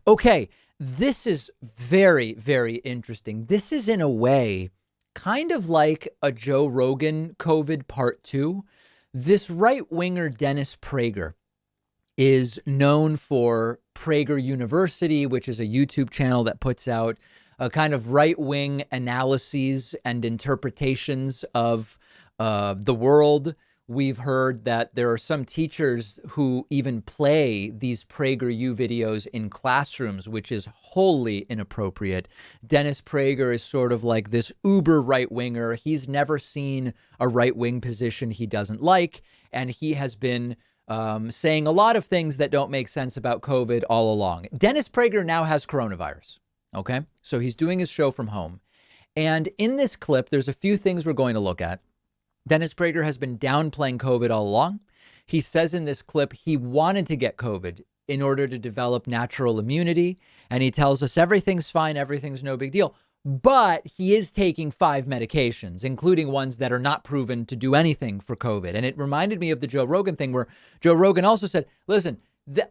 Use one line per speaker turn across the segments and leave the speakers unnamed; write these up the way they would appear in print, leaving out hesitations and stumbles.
Okay, this is very, very interesting. This is in a way kind of like a Joe Rogan COVID part 2. This right-winger Dennis Prager is known for Prager University, which is a YouTube channel that puts out a kind of right-wing analyses and interpretations of the world. We've heard that there are some teachers who even play these PragerU videos in classrooms, which is wholly inappropriate. Dennis Prager is sort of like this uber right-winger. He's never seen a right-wing position he doesn't like, and he has been saying a lot of things that don't make sense about COVID all along. Dennis Prager now has coronavirus, okay? So he's doing his show from home. And in this clip, there's a few things we're going to look at. Dennis Prager has been downplaying COVID all along. He says in this clip he wanted to get COVID in order to develop natural immunity. And he tells us everything's fine, everything's no big deal. But he is taking 5 medications, including ones that are not proven to do anything for COVID. And it reminded me of the Joe Rogan thing where Joe Rogan also said, listen,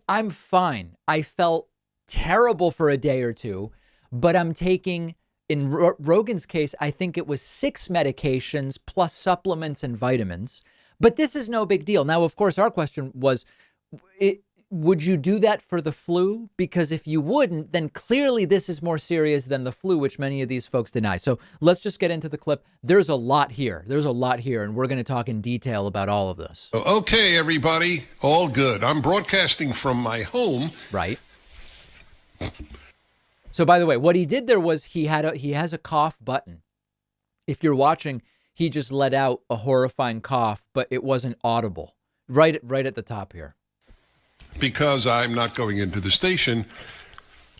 I'm fine. I felt terrible for a day or two, but I'm taking, in Rogan's case, I think it was 6 medications plus supplements and vitamins. But this is no big deal. Now, of course, our question was, would you do that for the flu? Because if you wouldn't, then clearly this is more serious than the flu, which many of these folks deny. So let's just get into the clip. There's a lot here. And we're going to talk in detail about all of this.
Okay, everybody. All good. I'm broadcasting from my home.
Right. So, by the way, what he did there was he has a cough button. If you're watching, he just let out a horrifying cough, but it wasn't audible. Right at the top here.
Because I'm not going into the station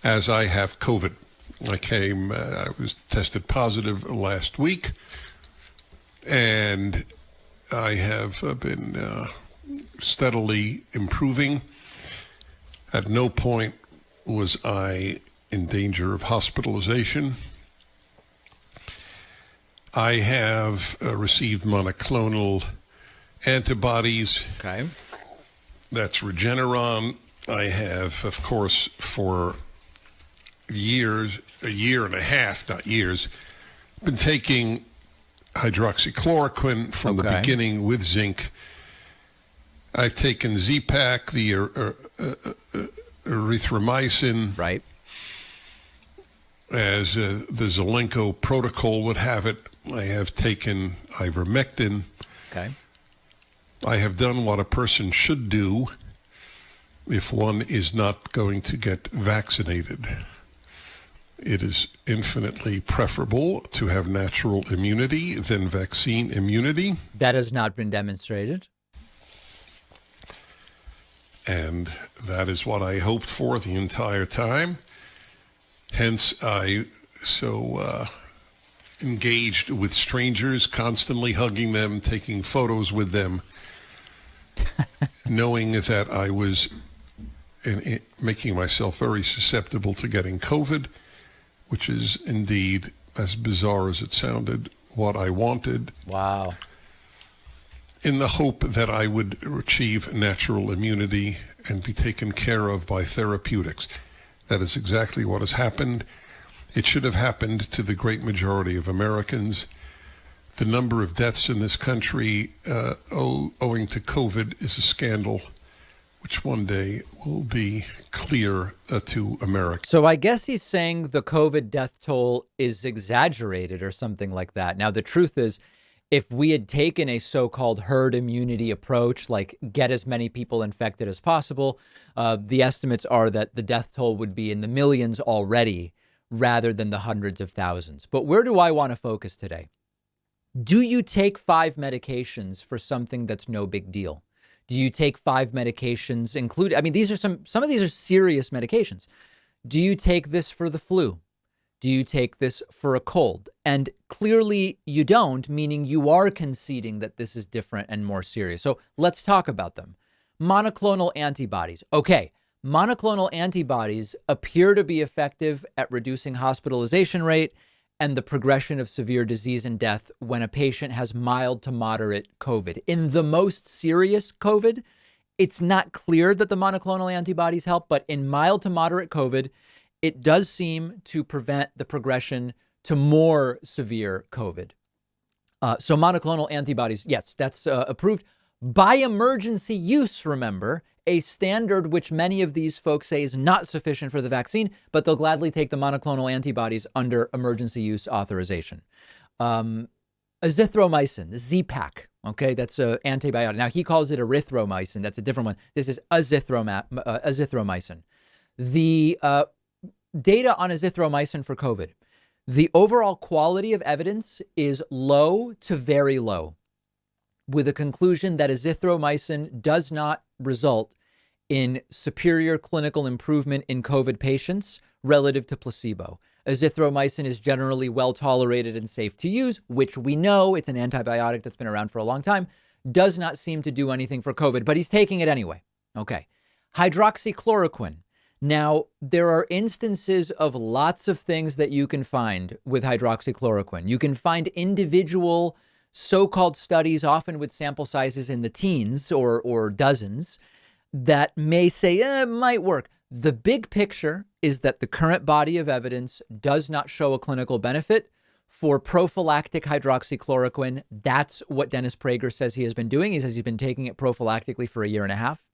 as I have COVID. I was tested positive last week, and I have been steadily improving. At no point was I in danger of hospitalization. I have received monoclonal antibodies.
Okay.
That's Regeneron. I have, of course, for years, a year and a half, not years, been taking hydroxychloroquine from the beginning with zinc. I've taken Z-Pak, the Azithromycin.
Right.
As the Zelenko protocol would have it, I have taken ivermectin.
Okay.
I have done what a person should do if one is not going to get vaccinated. It is infinitely preferable to have natural immunity than vaccine immunity.
That has not been demonstrated.
And that is what I hoped for the entire time. Hence, I so engaged with strangers, constantly hugging them, taking photos with them, knowing that I was making myself very susceptible to getting COVID, which is indeed, as bizarre as it sounded, what I wanted.
Wow.
In the hope that I would achieve natural immunity and be taken care of by therapeutics. That is exactly what has happened. It should have happened to the great majority of Americans. The number of deaths in this country owing to COVID is a scandal, which one day will be clear to America.
So I guess he's saying the COVID death toll is exaggerated or something like that. Now, the truth is, if we had taken a so-called herd immunity approach, like get as many people infected as possible, the estimates are that the death toll would be in the millions already rather than the hundreds of thousands. But where do I want to focus today? Do you take 5 medications for something that's no big deal? Do you take 5 medications including, I mean, these are some of these are serious medications. Do you take this for the flu? Do you take this for a cold? And clearly you don't, meaning you are conceding that this is different and more serious. So let's talk about them. Monoclonal antibodies. Okay, monoclonal antibodies appear to be effective at reducing hospitalization rate and the progression of severe disease and death when a patient has mild to moderate COVID. In the most serious COVID, It's not clear that the monoclonal antibodies help, but in mild to moderate COVID, it does seem to prevent the progression to more severe COVID. So monoclonal antibodies, yes, that's approved by emergency use, remember, a standard which many of these folks say is not sufficient for the vaccine, but they'll gladly take the monoclonal antibodies under emergency use authorization. Azithromycin, the Z-Pak, okay, that's an antibiotic. Now, he calls it erythromycin. That's a different one. This is azithromycin. The data on azithromycin for COVID, the overall quality of evidence is low to very low, with a conclusion that azithromycin does not result in superior clinical improvement in COVID patients relative to placebo. Azithromycin is generally well tolerated and safe to use, which we know, it's an antibiotic that's been around for a long time, does not seem to do anything for COVID, but he's taking it anyway. Okay. Hydroxychloroquine. Now, there are instances of lots of things that you can find with hydroxychloroquine. You can find individual so-called studies, often with sample sizes in the teens or dozens, that may say, it might work. The big picture is that the current body of evidence does not show a clinical benefit for prophylactic hydroxychloroquine. That's what Dennis Prager says he has been doing. He says he's been taking it prophylactically for a year and a half.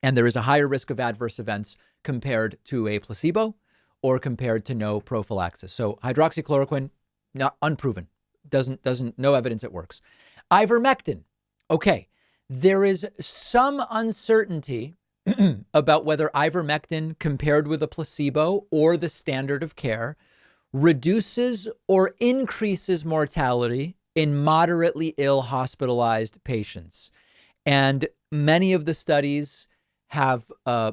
And there is a higher risk of adverse events compared to a placebo or compared to no prophylaxis. So hydroxychloroquine, not unproven. No evidence it works. Ivermectin. Okay. There is some uncertainty about whether ivermectin compared with a placebo or the standard of care reduces or increases mortality in moderately ill hospitalized patients. And many of the studies have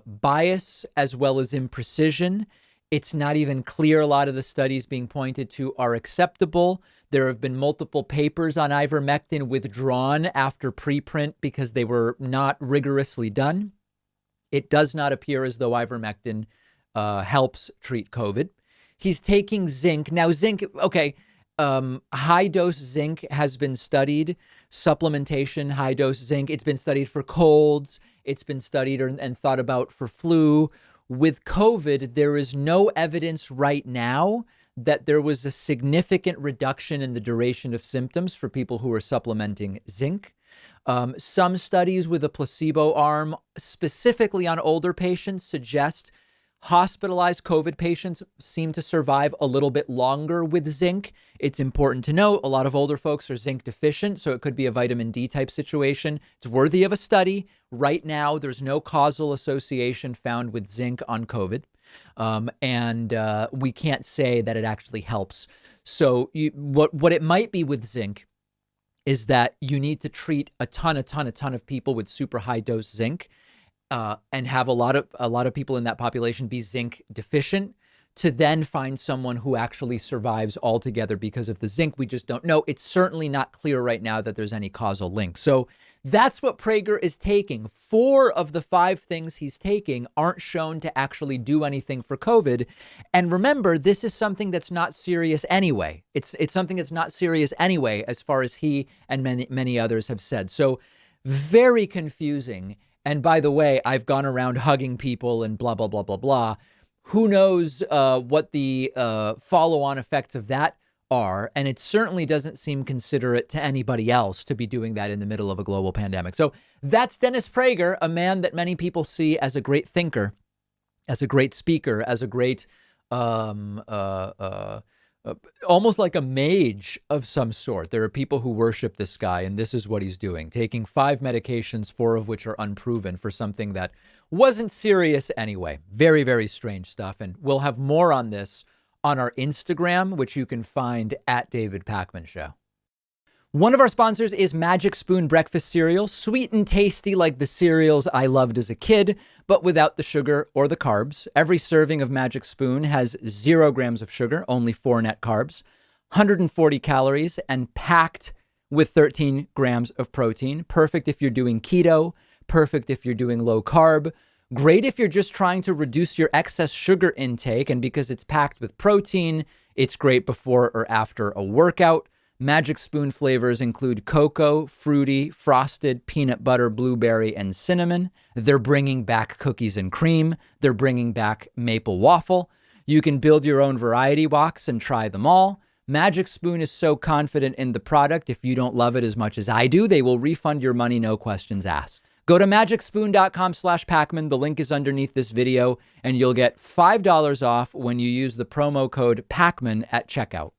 bias as well as imprecision. It's not even clear a lot of the studies being pointed to are acceptable. There have been multiple papers on ivermectin withdrawn after preprint because they were not rigorously done. It does not appear as though ivermectin helps treat COVID. He's taking zinc. Now, zinc, okay, high dose zinc has been studied. Supplementation, high dose zinc. It's been studied for colds. It's been studied and thought about for flu. With COVID, there is no evidence right now that there was a significant reduction in the duration of symptoms for people who are supplementing zinc. Some studies with a placebo arm, specifically on older patients, suggest hospitalized COVID patients seem to survive a little bit longer with zinc. It's important to note a lot of older folks are zinc deficient, so it could be a vitamin D type situation. It's worthy of a study. Right now, there's no causal association found with zinc on COVID. And we can't say that it actually helps. So what it might be with zinc is that you need to treat a ton of people with super high dose zinc and have a lot of people in that population be zinc deficient to then find someone who actually survives altogether because of the zinc. We just don't know. It's certainly not clear right now that there's any causal link. So that's what Prager is taking. 4 of the 5 things he's taking aren't shown to actually do anything for COVID. And remember, this is something that's not serious anyway. It's something that's not serious anyway, as far as he and many others have said. So very confusing. And by the way, I've gone around hugging people and blah, blah, blah, blah, blah. Who knows what the follow-on effects of that are. And it certainly doesn't seem considerate to anybody else to be doing that in the middle of a global pandemic. So that's Dennis Prager, a man that many people see as a great thinker, as a great speaker, as a great almost like a mage of some sort. There are people who worship this guy, and this is what he's doing, taking 5 medications, 4 of which are unproven for something that wasn't serious anyway. Very, very strange stuff. And we'll have more on this on our Instagram, which you can find at David Pakman Show. One of our sponsors is Magic Spoon breakfast cereal, sweet and tasty like the cereals I loved as a kid, but without the sugar or the carbs. Every serving of Magic Spoon has 0 grams of sugar, only 4 net carbs, 140 calories, and packed with 13 grams of protein. Perfect if you're doing keto, perfect if you're doing low carb, great if you're just trying to reduce your excess sugar intake, and because it's packed with protein, it's great before or after a workout. Magic Spoon flavors include cocoa, fruity, frosted, peanut butter, blueberry, and cinnamon. They're bringing back cookies and cream. They're bringing back maple waffle. You can build your own variety box and try them all. Magic Spoon is so confident in the product, if you don't love it as much as I do, they will refund your money, no questions asked. Go to magicspoon.com/Pacman. The link is underneath this video, and you'll get $5 off when you use the promo code Pacman at checkout.